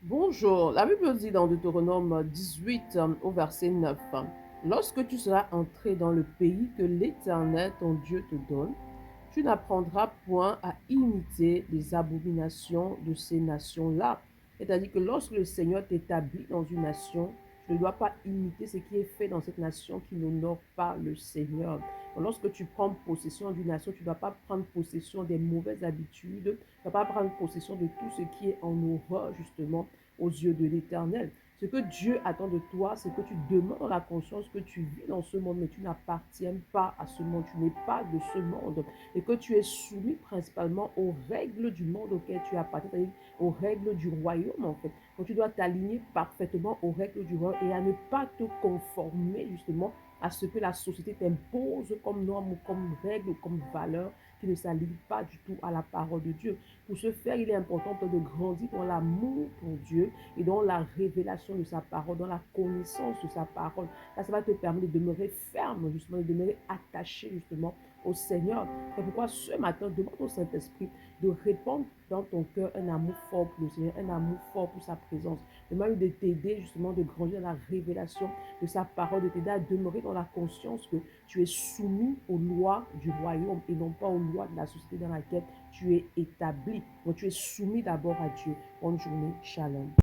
Bonjour, la Bible dit dans Deutéronome 18 au verset 9, lorsque tu seras entré dans le pays que l'Éternel ton Dieu te donne, tu n'apprendras point à imiter les abominations de ces nations-là. C'est-à-dire que lorsque le Seigneur t'établit dans une nation, tu ne dois pas imiter ce qui est fait dans cette nation qui n'honore pas le Seigneur. Donc, lorsque tu prends possession d'une nation, tu ne dois pas prendre possession des mauvaises habitudes, tu ne dois pas prendre possession de tout ce qui est en horreur justement aux yeux de l'Éternel. Ce que Dieu attend de toi, c'est que tu demandes la conscience que tu vis dans ce monde, mais tu n'appartiens pas à ce monde, tu n'es pas de ce monde, et que tu es soumis principalement aux règles du monde auquel tu appartiens, c'est-à-dire aux règles du royaume en fait. Donc tu dois t'aligner parfaitement aux règles du royaume et à ne pas te conformer justement à ce que la société t'impose comme norme ou comme règle ou comme valeur qui ne s'aligne pas du tout à la parole de Dieu. Pour ce faire, il est important de grandir dans l'amour pour Dieu et dans la révélation de sa parole, dans la connaissance de sa parole. Là, ça va te permettre de demeurer ferme, justement, de demeurer attaché, justement, au Seigneur. C'est pourquoi ce matin, demande au Saint-Esprit de répandre dans ton cœur un amour fort pour le Seigneur, un amour fort pour sa présence. Demande de t'aider, justement, de grandir dans la révélation de sa parole, de t'aider à demeurer dans la conscience que tu es soumis aux lois du royaume et non pas aux lois de la société dans laquelle tu es établi. Donc, tu es soumis d'abord à Dieu. Bonne journée. Shalom.